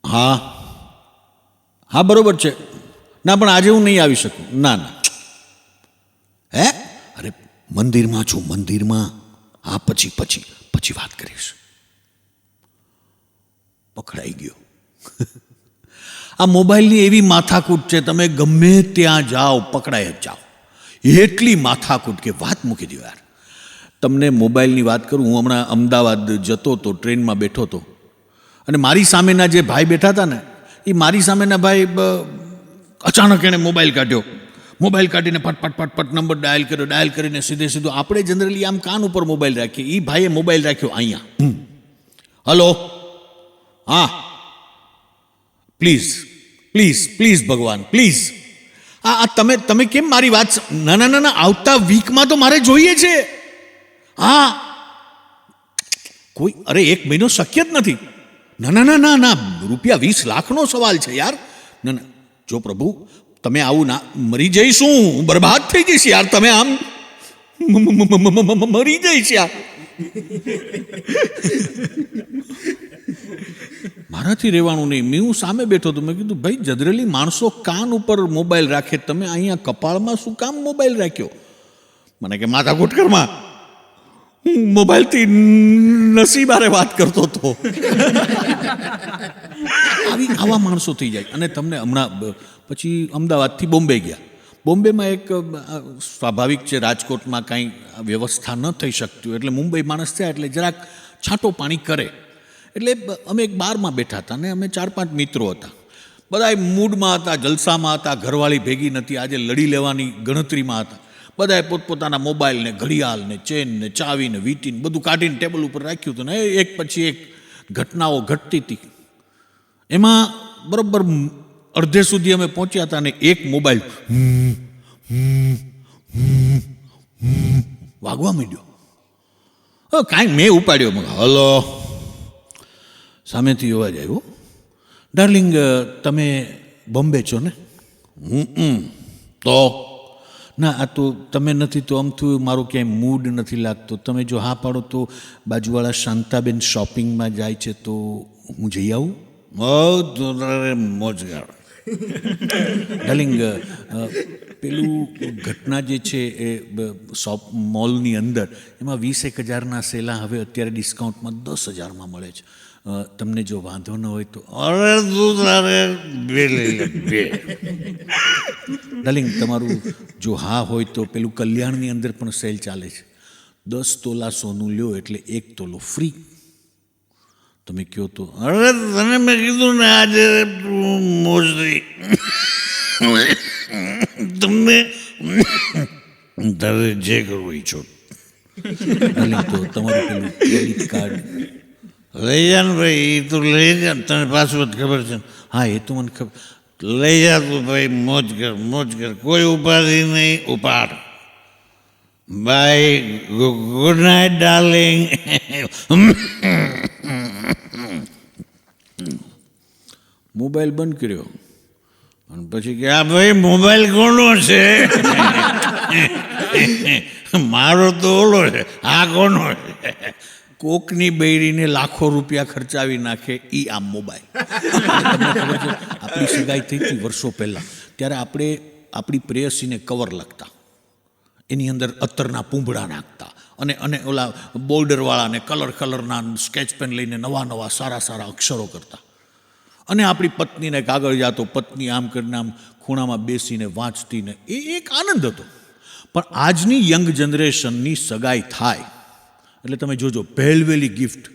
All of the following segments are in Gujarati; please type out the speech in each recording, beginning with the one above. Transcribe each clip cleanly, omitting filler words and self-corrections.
હા હા બરોબર છે. ના પણ આજે હું નહીં આવી શકું. ના ના. હે? અરે મંદિરમાં છું, મંદિરમાં. હા પછી પછી પછી વાત કરીશ. પકડાઈ ગયો. આ મોબાઈલની એવી માથાકૂટ છે, તમે ગમે ત્યાં જાઓ પકડાઈ જ જાઓ. એટલી માથાકૂટ કે વાત મૂકી દો યાર. તમને મોબાઈલની વાત કરું, હું હમણાં અમદાવાદ જતો હતો, ટ્રેનમાં બેઠો હતો, અને મારી સામેના જે ભાઈ બેઠા હતા ને, એ મારી સામેના ભાઈ અચાનક એણે મોબાઈલ કાઢ્યો. મોબાઈલ કાઢીને ફટ ફટ ફટ ફટ નંબર ડાયલ કર્યો. ડાયલ કરીને સીધે સીધું, આપણે જનરલી આમ કાન ઉપર મોબાઈલ રાખીએ, એ ભાઈએ મોબાઈલ રાખ્યો અહીંયા. હલો, હા, પ્લીઝ પ્લીઝ પ્લીઝ ભગવાન પ્લીઝ. આ તમે તમે કેમ મારી વાત, ના ના ના ના, આવતા વીકમાં તો મારે જોઈએ છે. હા કોઈ, અરે 1 મહિનો શક્ય જ નથી. ના ના ના ના ના, રૂપિયા 20 લાખનો સવાલ છે યાર. ના ના, જો પ્રભુ તમે આવું ના, મરી જઈશું, હું બરબાદ થઈ જઈશ યાર. તમે આમ મરી જઈશ યાર. મારાથી રહેવાનું નહીં. હું સામે બેઠો હતો, મેં કીધું ભાઈ જનરલી માણસો કાન ઉપર મોબાઈલ રાખે, તમે અહીંયા કપાળમાં શું કામ મોબાઈલ રાખ્યો? મને કે માથા કુટકરમાં હું મોબાઈલથી નસીબારે વાત કરતો હતો. આવા માણસો થઈ જાય. અને તમને હમણાં પછી અમદાવાદથી બોમ્બે ગયા. બોમ્બેમાં એક સ્વાભાવિક છે, રાજકોટમાં કાંઈ વ્યવસ્થા ન થઈ શકતી, એટલે મુંબઈ માણસ થયા એટલે જરાક છાંટો પાણી કરે. એટલે અમે એક બારમાં બેઠા હતા, ને અમે 4-5 મિત્રો હતા. બધા મૂડમાં હતા, જલસામાં હતા, ઘરવાળી ભેગી નથી, આજે લડી લેવાની ગણતરીમાં હતા. બધાએ પોતપોતાના મોબાઈલ ને ઘડિયાળ ને ચેન ને ચાવી ને વીંટી બધું કાઢીને ટેબલ ઉપર રાખ્યું હતું, ને એક પછી એક ઘટનાઓ ઘટતી હતી. એમાં બરોબર અડધે સુધી અમે પહોંચ્યા હતા, ને એક મોબાઈલ વાગવા માંડ્યો. કાંઈ મેં ઉપાડ્યો. હલો, સામેથી અવાજ આવ્યો, ડાર્લિંગ તમે બોમ્બે છો ને? તો ના, આ તો તમે નથી તો આમથી મારો ક્યાંય મૂડ નથી લાગતો. તમે જો હા પાડો તો બાજુવાળા શાંતાબેન શોપિંગમાં જાય છે, તો હું જઈ આવું? મોજગાર. ડાર્લિંગ પેલું ઘટના જે છે એ શોપ મોલની અંદર, એમાં 20,000 સેલા હવે અત્યારે ડિસ્કાઉન્ટમાં 10,000 મળે છે. તમને જો વાંધો ન હોય તો. અરે બે લઈ લે, બે. ડાર્લિંગ તમારું જો હા હોય તો પેલું કલ્યાણની અંદર પણ સેલ ચાલે છે. 10 તોલા સોનું લ્યો એટલે 1 તોલો ફ્રી. તમે કહો તો. અરે તને મેં કીધું ને આજે મોજરી તમને તારે જે કરવું ઈચ્છો. તો તમારું પેલું ક્રેડિટ કાર્ડ લઈ જા ને ભાઈ, એ તો લઈ જા. તને પાસવર્ડ ખબર છે? હા એ તો મને ખબર. લઈ જા તું ભાઈ, મોજ કર, મોજ કર, કોઈ ઉપાધિ નહીં, ઉપાડ. Bye, good night darling. Mobile બંધ કર્યો અને પછી કે આ ભાઈ મોબાઈલ કોનો છે? મારો તો ઓલો છે, આ કોનો છે? કોકની બૈરીને લાખો રૂપિયા ખર્ચાવી નાખે એ આમ મોબાઈલ. આપણી સગાઈ થઈ હતી વર્ષો પહેલાં, ત્યારે આપણે આપણી પ્રેયસીને કવર લખતા, એની અંદર અત્તરના પૂંભળા નાખતા, અને અને ઓલા બોર્ડરવાળા ને કલરના સ્કેચ પેન લઈને નવા સારા સારા અક્ષરો કરતા. અને આપણી પત્નીને કાગળ જાતો, પત્ની આમ કરીને આમ ખૂણામાં બેસીને વાંચતી, ને એ એક આનંદ હતો. પણ આજની યંગ જનરેશનની સગાઈ થાય એટલે તમે જોજો, પહેલવેલી ગિફ્ટ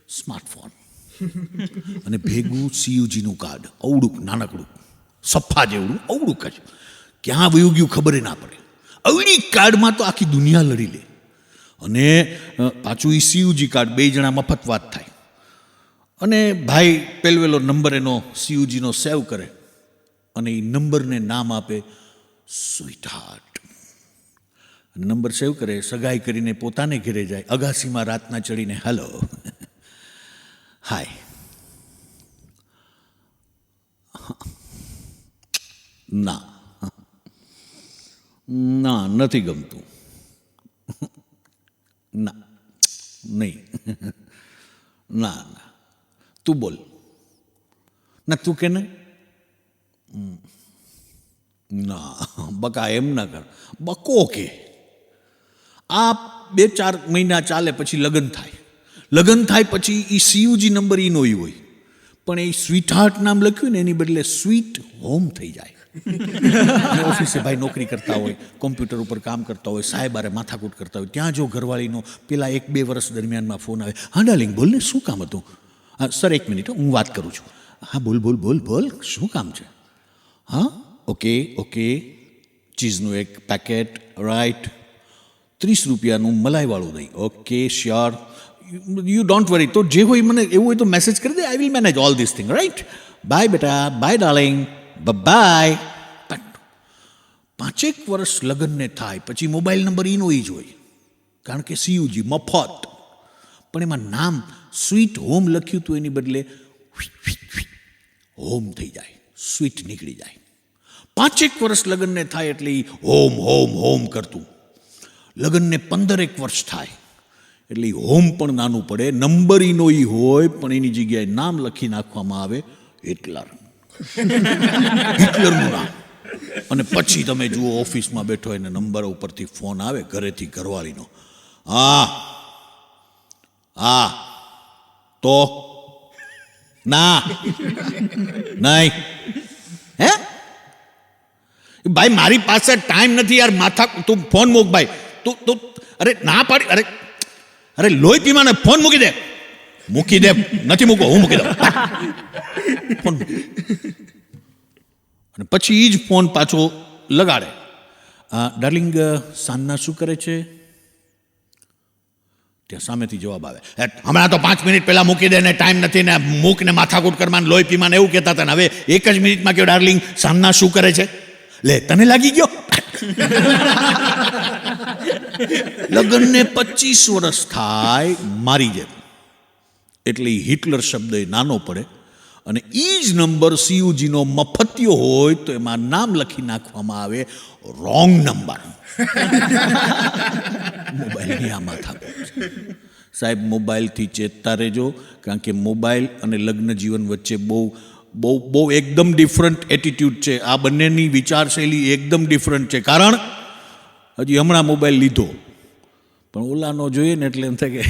સ્માર્ટફોન, અને ભેગું CUGનું કાર્ડ, અવડું નાનકડું સફા જેવડું, અવડું જ ક્યાં વયું ગયું ખબર ના પડે. અવડી કાર્ડમાં તો આખી દુનિયા લડી લે. અને પાછું એ CUG કાર્ડ, 2 જણા મફત વાત થાય. અને ભાઈ પહેલવેલો નંબર એનો CUGનો સેવ કરે, અને એ નંબરને નામ આપે સ્વીટ હાર્ટ. નંબર સેવ કરે, સગાઈ કરીને પોતાને ઘરે જાય, અગાસીમાં રાતના ચડીને હેલો, હાય, ના ના નથી ગમતું, ના નહીં, ના ના તું બોલ, ના તું કે ને ના બકા એમ ના કર, બકો કે આ 2-4 મહિના ચાલે પછી લગ્ન થાય પછી એ સીયુજી નંબર ઈનો ઈ હોય, પણ એ સ્વીટ હાર્ટ નામ લખ્યું ને એની બદલે સ્વીટ હોમ થઈ જાય. ઓફિસે ભાઈ નોકરી કરતા હોય, કોમ્પ્યુટર ઉપર કામ કરતા હોય, સાહેબારે માથાકૂટ કરતા હોય, ત્યાં જો ઘરવાળીનો પેલા 1-2 વર્ષ દરમિયાનમાં ફોન આવે, હા ડાર્લિંગ બોલ ને શું કામ હતું, સર 1 મિનિટ હું વાત કરું છું, હા બોલ શું કામ છે, હા ઓકે ચીઝનું એક પેકેટ, રાઈટ, 30 રૂપિયાનું મલાઈવાળું દહીં, okay sure, you don't worry, તો જે હોય મને એવું હોય તો મેસેજ કરી દે, I will manage all this thing, right, bye બેટા, બાય ડાર્લિંગ, બાય. 5 વર્ષ લગ્નને થાય પછી મોબાઈલ નંબર ઈનો ઈ જ હોય, કારણ કે સીયુજી મફત, પણ એમાં નામ સ્વીટ હોમ લખ્યું હતું એની બદલે હોમ થઈ જાય, સ્વીટ નીકળી જાય. 5 વર્ષ લગ્નને થાય એટલે હોમ કરતું, લગ્નને 15 વર્ષ થાય એટલે હોમ પણ નાનું પડે, નંબર ઈનો ઈ હોય પણ એની જગ્યાએ નામ લખી નાખવામાં આવે હિટલરનું નામ. અને પછી તમે જુઓ ઓફિસમાં બેઠો એને નંબર ઉપરથી ફોન આવે ઘરેથી ઘરવાળીનો, હા તો ના નહીં, હે ભાઈ મારી પાસે ટાઈમ નથી યાર, માથા તું ફોન મૂક ભાઈ, તું અરે ના પાડી, અરે લોહી પીમાને ફોન મૂકી દે, નથી મૂકો, હું મૂકી દઉં ફોન. અને પછી એ જ ફોન પાછો લગાડે, ડાર્લિંગ સાંજના શું કરે છે, ત્યાં સામેથી જવાબ આવે, હમણાં તો 5 મિનિટ પહેલા મૂકી દે ને, ટાઈમ નથી ને, મૂકને માથાકૂટ કરવાને, લોહી પીમાને એવું કહેતા હતા ને, હવે 1 જ મિનિટમાં કહ્યો ડાર્લિંગ સાંજના શું કરે છે, લે તને લાગી ગયો. લગ્નને 25 વર્ષ થાય મારી જેમ, એટલે હિટલર શબ્દ એ નાનો પડે, અને એ જ નંબર સીયુજીનો મફતિયો હોય તો એમાં નામ લખી નાખવામાં આવે રોંગ નંબર. મોબાઈલની આ માથાકૂટ. સાહેબ મોબાઈલથી ચેતતા રહેજો, કારણ કે મોબાઈલ અને લગ્ન જીવન વચ્ચે બહુ એકદમ ડિફરન્ટ એટીટ્યૂડ છે. આ બંનેની વિચારશૈલી એકદમ ડિફરન્ટ છે. કારણ હજી હમણાં મોબાઈલ લીધો પણ ઓલાનો જોઈએ ને એટલે એમ થાય કે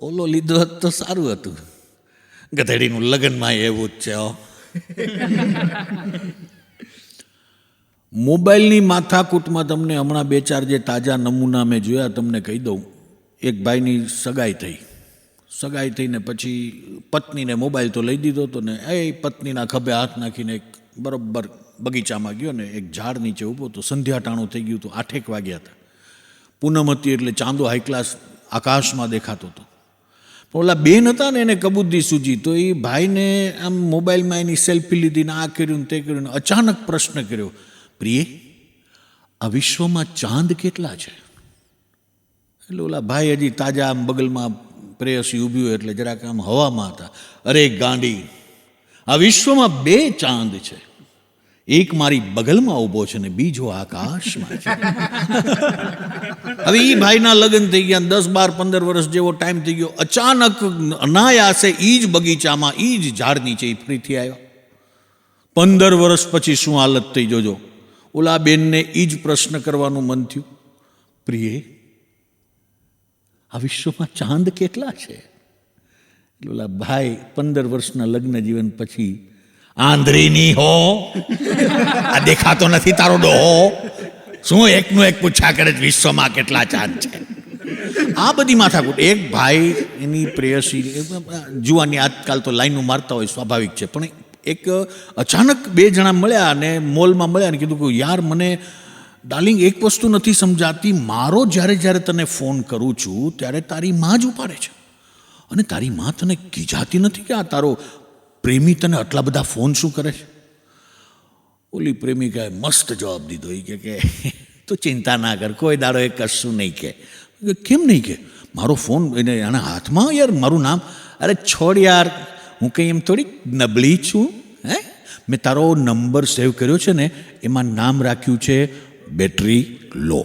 ઓલો લીધો હોત તો સારું હતું. ગધેડીનું લગ્નમાં એવું જ છે. મોબાઈલની માથાકૂટમાં તમને હમણાં 2-4 જે તાજા નમૂના મેં જોયા તમને કહી દઉં. એક ભાઈની સગાઈ થઈને પછી પત્નીને મોબાઈલ તો લઈ દીધો હતો ને એ પત્નીના ખભે હાથ નાખીને એક બરાબર બગીચામાં ગયો ને એક ઝાડ નીચે ઊભો તો સંધ્યાટાણું થઈ ગયું હતું. 8 વાગ્યા હતા. પૂનમ હતી એટલે ચાંદો હાઈ ક્લાસ આકાશમાં દેખાતો હતો. પણ ઓલા બેન હતા ને એને કબૂદી સૂજી તો એ ભાઈને આમ મોબાઈલમાં એની સેલ્ફી લીધી ને આ કર્યું ને તે કર્યું ને અચાનક પ્રશ્ન કર્યો, પ્રિય આ વિશ્વમાં ચાંદ કેટલા છે? એટલે ઓલા ભાઈ હજી તાજા આમ બગલમાં પ્રેયસી ઊભી હોય એટલે જરાક આમ હવામાં હતા. અરે ગાંડી, આ વિશ્વમાં 2 ચાંદ છે. એક મારી બગલમાં ઊભો છે ને બીજો આકાશમાં છે. હવે એ ભાઈના લગ્ન થઈ ગયા, 10, 12, 15 વર્ષ જેવો ટાઈમ થઈ ગયો. અચાનક અનાયાસે એ જ બગીચામાં એ જ ઝાડ નીચે એ ફરીથી આવ્યો. 15 વર્ષ પછી શું હાલત થઈ જોજો. ઓલા બેનને એ જ પ્રશ્ન કરવાનું મન થયું, પ્રિય આ વિશ્વમાં ચાંદ કેટલા છે? એટલે ઓલા ભાઈ 15 વર્ષના લગ્ન જીવન પછી, આંધળીની હો, આ દેખાતો નથી તારો ડોહો, શું એકનું એક પૂછ્યા કરે વિશ્વમાં કેટલા ચાંદ છે? આ બધી માથાકૂટ. એક ભાઈ એની પ્રેયસી જુવાની આજકાલ તો લાઈનો મારતા હોય સ્વાભાવિક છે, પણ એક અચાનક 2 જણા મળ્યા અને મોલમાં મળ્યા અને કીધું કે યાર મને ડાર્લિંગ એક વસ્તુ નથી સમજાતી, મારો જ્યારે તને ફોન કરું છું ત્યારે તારી માં જ ઉપાડે છે અને તારી માં તને કીજાતી નથી કે આ તારો પ્રેમી તને આટલા બધા ફોન શું કરે છે? ઓલી પ્રેમિકાએ મસ્ત જવાબ દીધો. એ કે તું ચિંતા ના કર, કોઈ દાડો એ કશું નહીં કે. કેમ નહીં કે? મારો ફોન એને આના હાથમાં, યાર મારું નામ, અરે છોડ યાર, હું કંઈ એમ થોડી નબળી છું. હે, મેં તારો નંબર સેવ કર્યો છે ને, એમાં નામ રાખ્યું છે બેટરી લો.